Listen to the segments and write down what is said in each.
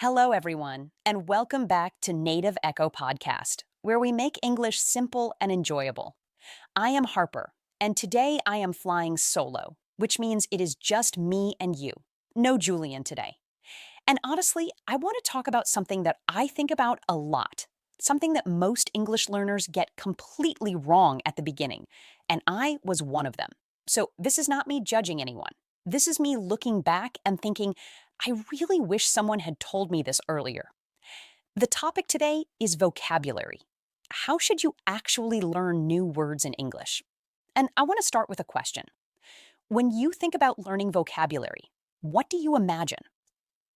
Hello, everyone, and welcome back to Native Echo Podcast, where we make English simple and enjoyable. I am Harper, and today I am flying solo, which means it is just me and you. No Julian today. And honestly, I want to talk about something that I think about a lot, something that most English learners get completely wrong at the beginning, and I was one of them. So this is not me judging anyone. This is me looking back and thinking, I really wish someone had told me this earlier. The topic today is vocabulary. How should you actually learn new words in English? And I want to start with a question. When you think about learning vocabulary, what do you imagine?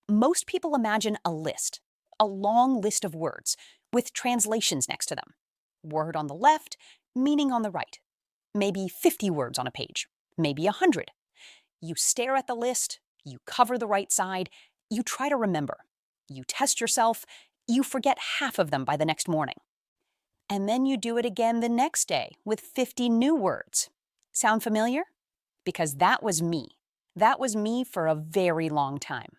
Most people imagine a list, a long list of words with translations next to them. Word on the left, meaning on the right. Maybe 50 words on a page, maybe 100. You stare at the list, you cover the right side, you try to remember. You test yourself, you forget half of them by the next morning. And then you do it again the next day with 50 new words. Sound familiar? Because that was me. That was me for a very long time.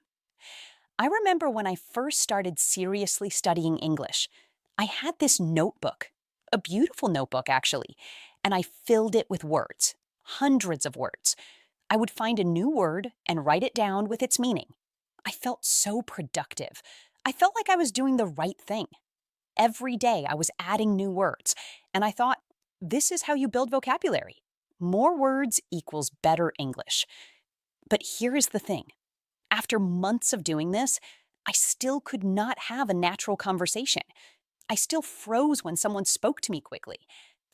I remember when I first started seriously studying English, I had this notebook, a beautiful notebook actually, and I filled it with words, hundreds of words. I would find a new word and write it down with its meaning. I felt so productive. I felt like I was doing the right thing. Every day I was adding new words, and I thought, this is how you build vocabulary. More words equals better English. But here is the thing. After months of doing this, I still could not have a natural conversation. I still froze when someone spoke to me quickly.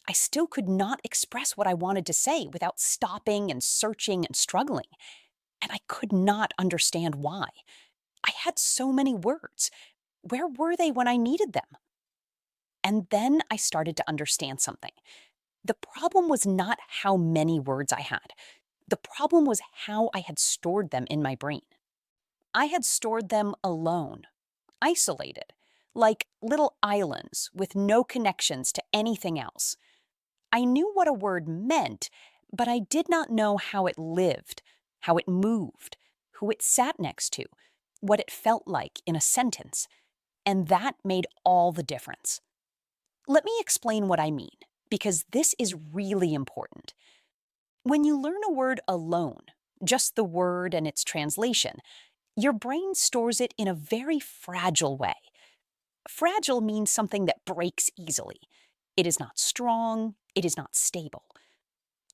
I still could not express what I wanted to say without stopping and searching and struggling. And I could not understand why. I had so many words. Where were they when I needed them? And then I started to understand something. The problem was not how many words I had. The problem was how I had stored them in my brain. I had stored them alone, isolated, like little islands with no connections to anything else. I knew what a word meant, but I did not know how it lived, how it moved, who it sat next to, what it felt like in a sentence. And that made all the difference. Let me explain what I mean, because this is really important. When you learn a word alone, just the word and its translation, your brain stores it in a very fragile way. Fragile means something that breaks easily. It is not strong, it is not stable.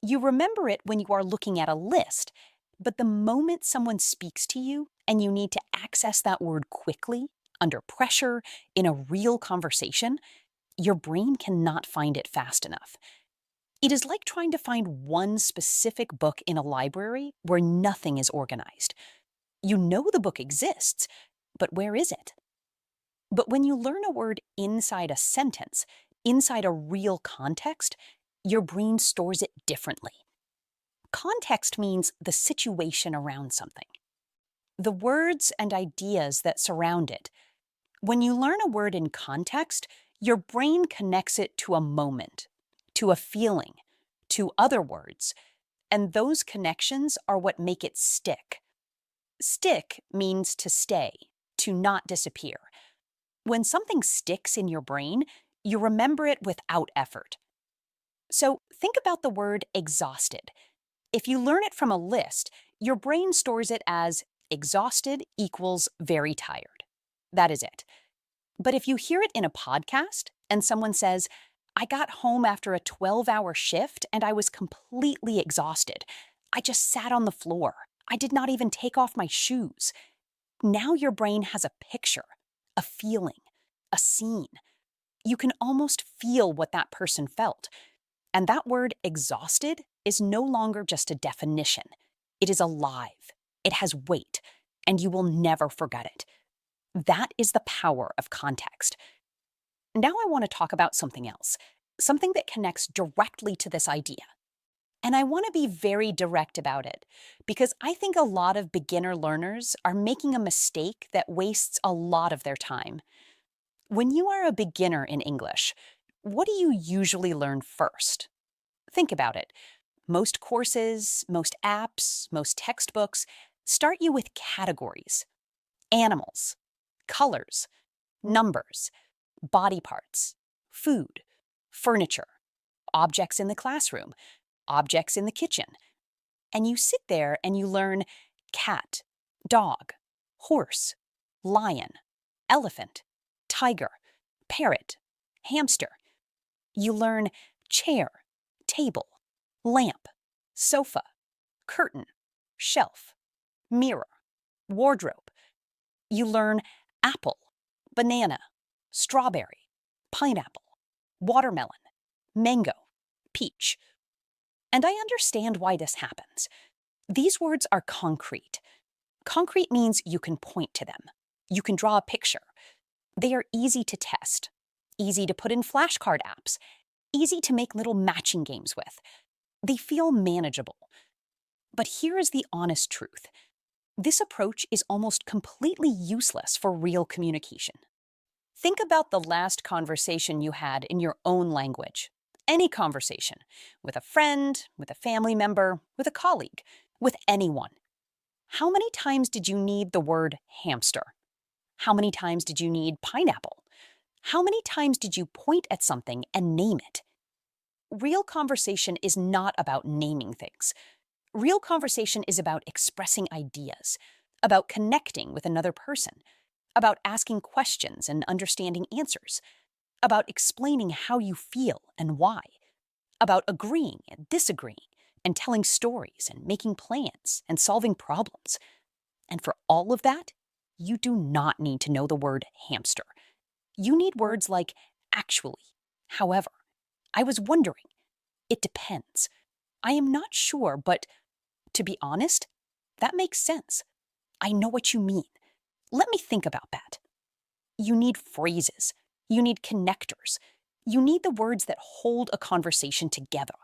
You remember it when you are looking at a list, but the moment someone speaks to you and you need to access that word quickly, under pressure, in a real conversation, your brain cannot find it fast enough. It is like trying to find one specific book in a library where nothing is organized. You know the book exists, but where is it? But when you learn a word inside a sentence, inside a real context, your brain stores it differently. Context means the situation around something, the words and ideas that surround it. When you learn a word in context, your brain connects it to a moment, to a feeling, to other words, and those connections are what make it stick. Stick means to stay, to not disappear. When something sticks in your brain, you remember it without effort. So think about the word exhausted. If you learn it from a list, your brain stores it as exhausted equals very tired. That is it. But if you hear it in a podcast and someone says, I got home after a 12-hour shift and I was completely exhausted. I just sat on the floor. I did not even take off my shoes. Now your brain has a picture, a feeling, a scene. You can almost feel what that person felt. And that word exhausted is no longer just a definition. It is alive. It has weight, and you will never forget it. That is the power of context. Now I want to talk about something else, something that connects directly to this idea. And I want to be very direct about it, because I think a lot of beginner learners are making a mistake that wastes a lot of their time. When you are a beginner in English, what do you usually learn first? Think about it. Most courses, most apps, most textbooks start you with categories. Animals, colors, numbers, body parts, food, furniture, objects in the classroom, objects in the kitchen. And you sit there and you learn cat, dog, horse, lion, elephant, tiger, parrot, hamster. You learn chair, table, lamp, sofa, curtain, shelf, mirror, wardrobe. You learn apple, banana, strawberry, pineapple, watermelon, mango, peach. And I understand why this happens. These words are concrete. Concrete means you can point to them. You can draw a picture. They are easy to test, easy to put in flashcard apps, easy to make little matching games with. They feel manageable. But here is the honest truth. This approach is almost completely useless for real communication. Think about the last conversation you had in your own language. Any conversation, with a friend, with a family member, with a colleague, with anyone. How many times did you need the word hamster? How many times did you need pineapple? How many times did you point at something and name it? Real conversation is not about naming things. Real conversation is about expressing ideas, about connecting with another person, about asking questions and understanding answers, about explaining how you feel and why, about agreeing and disagreeing, and telling stories and making plans and solving problems. And for all of that, you do not need to know the word hamster. You need words like actually, however, I was wondering, it depends, I am not sure, but to be honest, that makes sense. I know what you mean. Let me think about that. You need phrases. You need connectors. You need the words that hold a conversation together.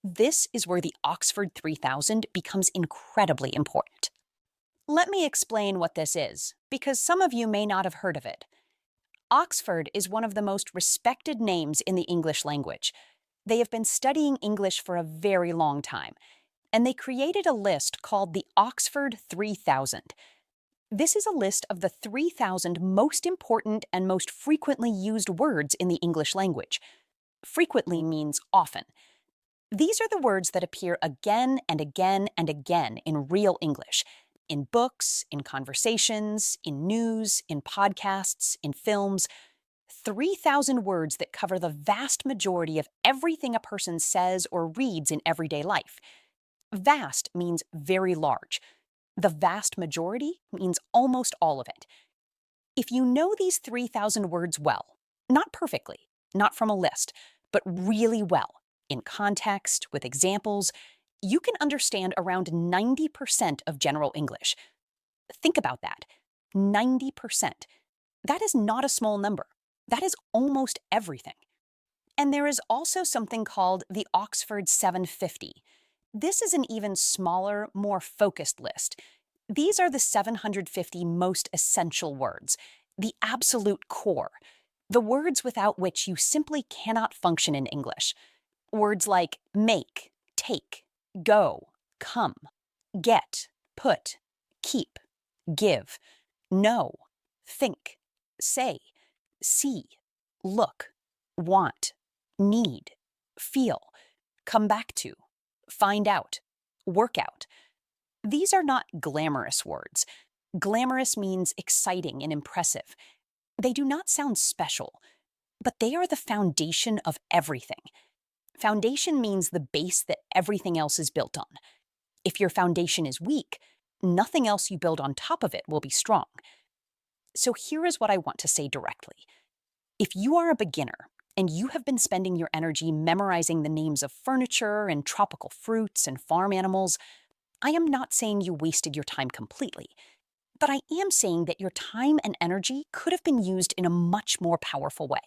This is where the Oxford 3000 becomes incredibly important. Let me explain what this is, because some of you may not have heard of it. Oxford is one of the most respected names in the English language. They have been studying English for a very long time, and they created a list called the Oxford 3000. This is a list of the 3,000 most important and most frequently used words in the English language. Frequently means often. These are the words that appear again and again and again in real English, in books, in conversations, in news, in podcasts, in films. 3,000 words that cover the vast majority of everything a person says or reads in everyday life. Vast means very large. The vast majority means almost all of it. If you know these 3,000 words well, not perfectly, not from a list, but really well, in context, with examples, you can understand around 90% of general English. Think about that. 90%. That is not a small number. That is almost everything. And there is also something called the Oxford 750. This is an even smaller, more focused list. These are the 750 most essential words, the absolute core, the words without which you simply cannot function in English. Words like make, take, go, come, get, put, keep, give, know, think, say, see, look, want, need, feel, come back to, find out, work out. These are not glamorous words. Glamorous means exciting and impressive. They do not sound special, but they are the foundation of everything. Foundation means the base that everything else is built on. If your foundation is weak, nothing else you build on top of it will be strong. So here is what I want to say directly. If you are a beginner and you have been spending your energy memorizing the names of furniture and tropical fruits and farm animals, I am not saying you wasted your time completely, but I am saying that your time and energy could have been used in a much more powerful way.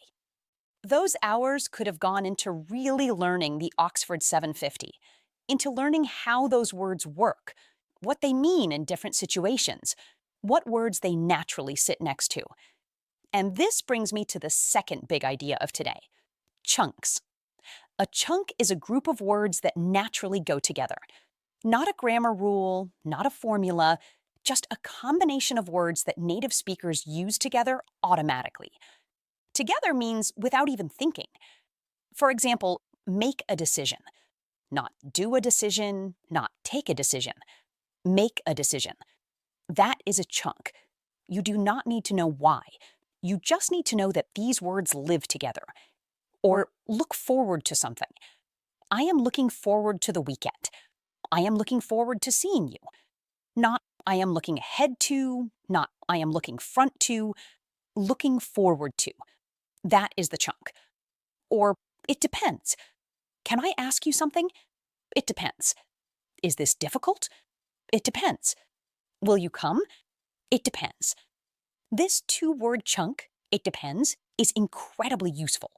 Those hours could have gone into really learning the Oxford 750, into learning how those words work, what they mean in different situations, what words they naturally sit next to. And this brings me to the second big idea of today: chunks. A chunk is a group of words that naturally go together. Not a grammar rule, not a formula, just a combination of words that native speakers use together automatically. Together means without even thinking. For example, make a decision, not do a decision, not take a decision. Make a decision. That is a chunk. You do not need to know why. You just need to know that these words live together. Or look forward to something. I am looking forward to the weekend. I am looking forward to seeing you. Not I am looking ahead to, not I am looking front to, looking forward to. That is the chunk. Or it depends. Can I ask you something? It depends. Is this difficult? It depends. Will you come? It depends. This two-word chunk, it depends, is incredibly useful.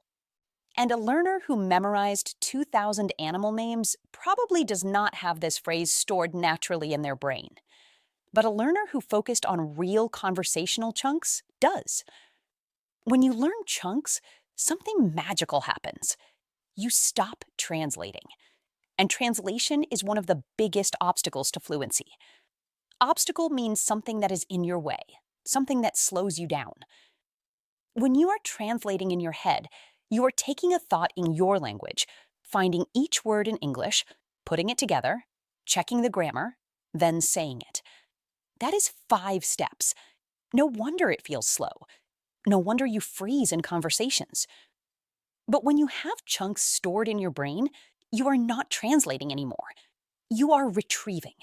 And a learner who memorized 2,000 animal names probably does not have this phrase stored naturally in their brain. But a learner who focused on real conversational chunks does. When you learn chunks, something magical happens. You stop translating. And translation is one of the biggest obstacles to fluency. Obstacle means something that is in your way, something that slows you down. When you are translating in your head, you are taking a thought in your language, finding each word in English, putting it together, checking the grammar, then saying it. That is 5 steps. No wonder it feels slow. No wonder you freeze in conversations. But when you have chunks stored in your brain, you are not translating anymore. You are retrieving.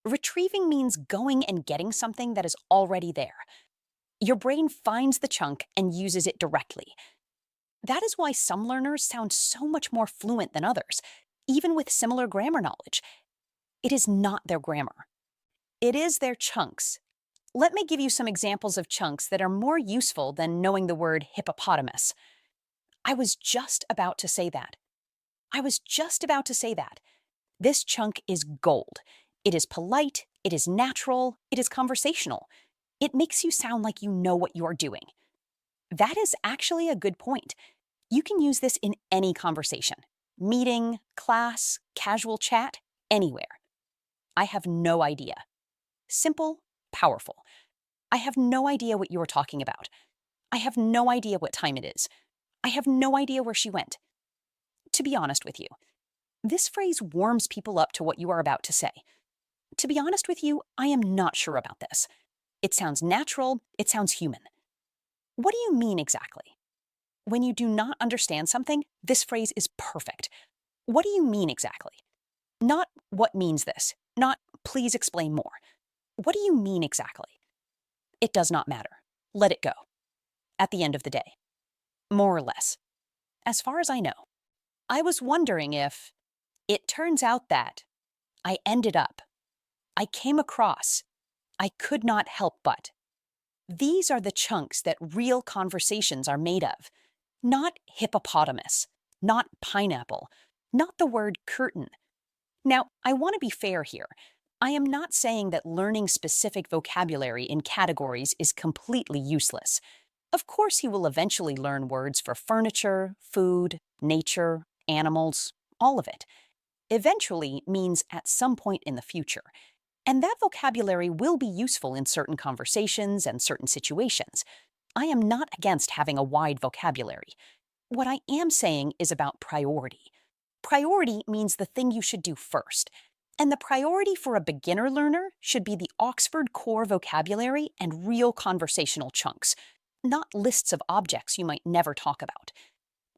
Retrieving means going and getting something that is already there. Your brain finds the chunk and uses it directly. That is why some learners sound so much more fluent than others, even with similar grammar knowledge. It is not their grammar. It is their chunks. Let me give you some examples of chunks that are more useful than knowing the word hippopotamus. I was just about to say that. This chunk is gold. It is polite, it is natural, it is conversational. It makes you sound like you know what you are doing. That is actually a good point. You can use this in any conversation. Meeting, class, casual chat, anywhere. I have no idea. Simple, powerful. I have no idea what you are talking about. I have no idea what time it is. I have no idea where she went. To be honest with you, this phrase warms people up to what you are about to say. To be honest with you, I am not sure about this. It sounds natural, it sounds human. What do you mean exactly? When you do not understand something, this phrase is perfect. What do you mean exactly? Not what means this, not please explain more. What do you mean exactly? It does not matter. Let it go. At the end of the day. More or less. As far as I know. I was wondering if it turns out that I ended up, I came across, I could not help but. These are the chunks that real conversations are made of. Not hippopotamus, not pineapple, not the word curtain. Now, I want to be fair here. I am not saying that learning specific vocabulary in categories is completely useless. Of course, you will eventually learn words for furniture, food, nature, animals, all of it. Eventually means at some point in the future. And that vocabulary will be useful in certain conversations and certain situations. I am not against having a wide vocabulary. What I am saying is about priority. Priority means the thing you should do first. And the priority for a beginner learner should be the Oxford core vocabulary and real conversational chunks, not lists of objects you might never talk about.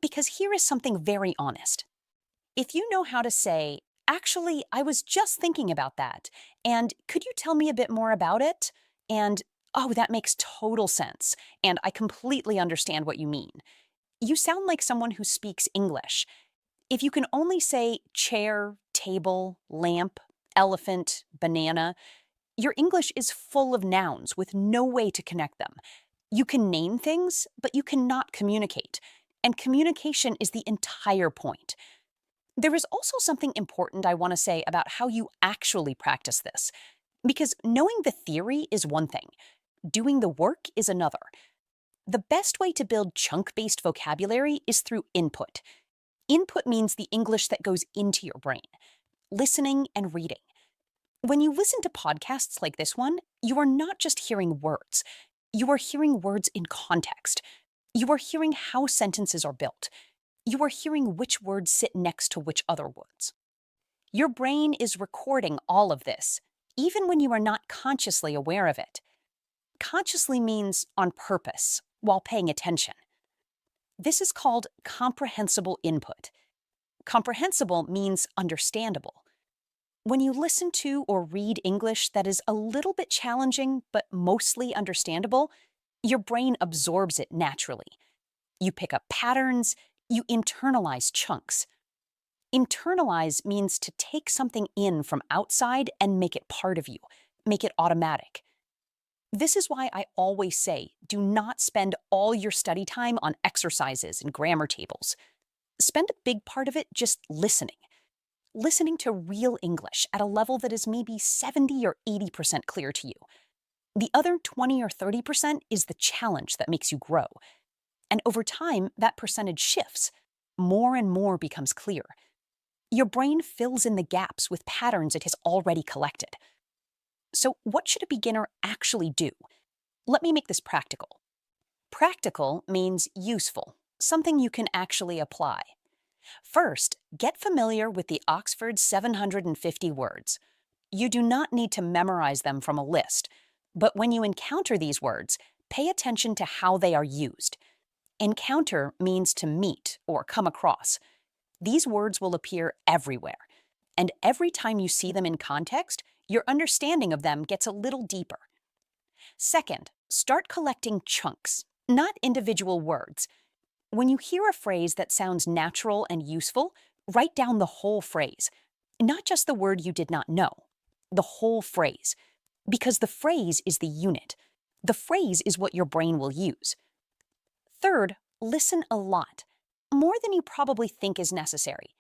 Because here is something very honest. If you know how to say, actually, I was just thinking about that, and could you tell me a bit more about it? And, oh, that makes total sense, and I completely understand what you mean. You sound like someone who speaks English. If you can only say chair, table, lamp, elephant, banana, your English is full of nouns with no way to connect them. You can name things, but you cannot communicate. And communication is the entire point. There is also something important I want to say about how you actually practice this. Because knowing the theory is one thing. Doing the work is another. The best way to build chunk-based vocabulary is through input. Input means the English that goes into your brain. Listening and reading. When you listen to podcasts like this one, you are not just hearing words. You are hearing words in context. You are hearing how sentences are built. You are hearing which words sit next to which other words. Your brain is recording all of this, even when you are not consciously aware of it. Consciously means on purpose, while paying attention. This is called comprehensible input. Comprehensible means understandable. When you listen to or read English that is a little bit challenging but mostly understandable, your brain absorbs it naturally. You pick up patterns, you internalize chunks. Internalize means to take something in from outside and make it part of you, make it automatic. This is why I always say, do not spend all your study time on exercises and grammar tables. Spend a big part of it just listening. Listening to real English at a level that is maybe 70 or 80% clear to you. The other 20 or 30% is the challenge that makes you grow. And over time, that percentage shifts. More and more becomes clear. Your brain fills in the gaps with patterns it has already collected. So what should a beginner actually do? Let me make this practical. Practical means useful, something you can actually apply. First, get familiar with the Oxford 750 words. You do not need to memorize them from a list, but when you encounter these words, pay attention to how they are used. Encounter means to meet or come across. These words will appear everywhere, and every time you see them in context, your understanding of them gets a little deeper. Second, start collecting chunks, not individual words. When you hear a phrase that sounds natural and useful, write down the whole phrase, not just the word you did not know, the whole phrase, because the phrase is the unit. The phrase is what your brain will use. Third, listen a lot, more than you probably think is necessary.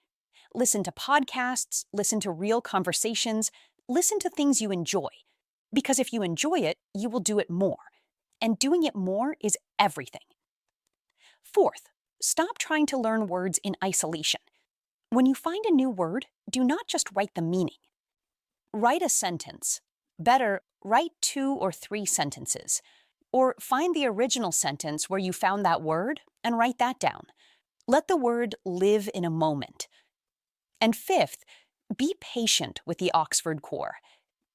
Listen to podcasts, listen to real conversations, listen to things you enjoy. Because if you enjoy it, you will do it more. And doing it more is everything. Fourth, stop trying to learn words in isolation. When you find a new word, do not just write the meaning. Write a sentence. Better, write 2 or 3 sentences. Or find the original sentence where you found that word and write that down. Let the word live in a moment. And fifth, be patient with the Oxford core.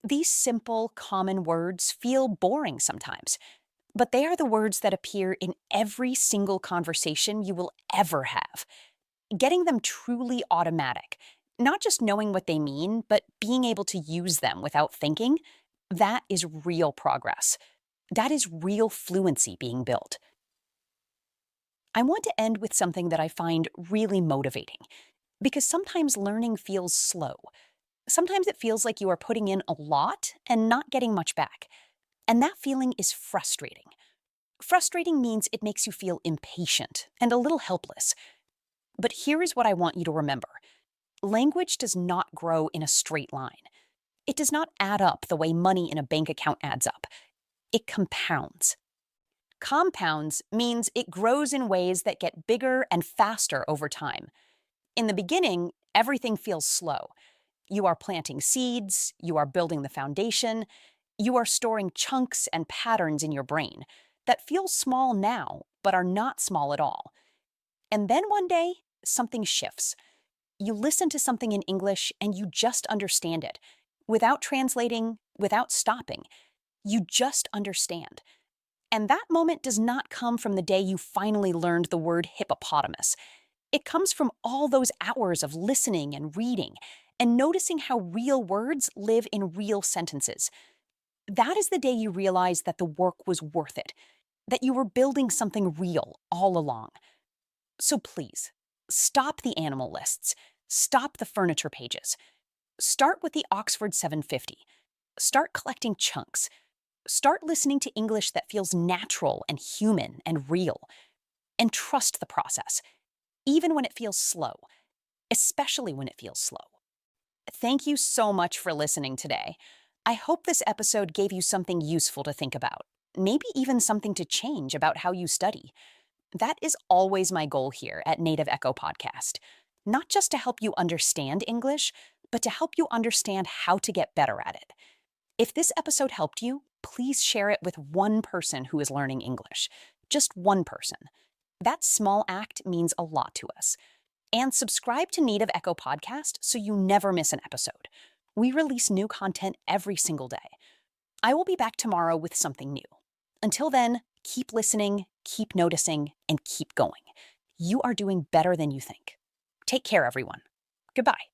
These simple, common words feel boring sometimes, but they are the words that appear in every single conversation you will ever have. Getting them truly automatic, not just knowing what they mean, but being able to use them without thinking, that is real progress. That is real fluency being built. I want to end with something that I find really motivating, because sometimes learning feels slow. Sometimes it feels like you are putting in a lot and not getting much back. And that feeling is frustrating. Frustrating means it makes you feel impatient and a little helpless. But here is what I want you to remember. Language does not grow in a straight line. It does not add up the way money in a bank account adds up. It compounds. Compounds means it grows in ways that get bigger and faster over time. In the beginning, everything feels slow. You are planting seeds, you are building the foundation, you are storing chunks and patterns in your brain that feel small now, but are not small at all. And then one day, something shifts. You listen to something in English and you just understand it. Without translating, without stopping. You just understand. And that moment does not come from the day you finally learned the word hippopotamus. It comes from all those hours of listening and reading and noticing how real words live in real sentences. That is the day you realize that the work was worth it, that you were building something real all along. So please, stop the animal lists. Stop the furniture pages. Start with the Oxford 750. Start collecting chunks. Start listening to English that feels natural and human and real. And trust the process, even when it feels slow, especially when it feels slow. Thank you so much for listening today. I hope this episode gave you something useful to think about, maybe even something to change about how you study. That is always my goal here at Native Echo Podcast. Not just to help you understand English, but to help you understand how to get better at it. If this episode helped you, please share it with one person who is learning English. Just one person. That small act means a lot to us. And subscribe to Native Echo Podcast so you never miss an episode. We release new content every single day. I will be back tomorrow with something new. Until then, keep listening, keep noticing, and keep going. You are doing better than you think. Take care, everyone. Goodbye.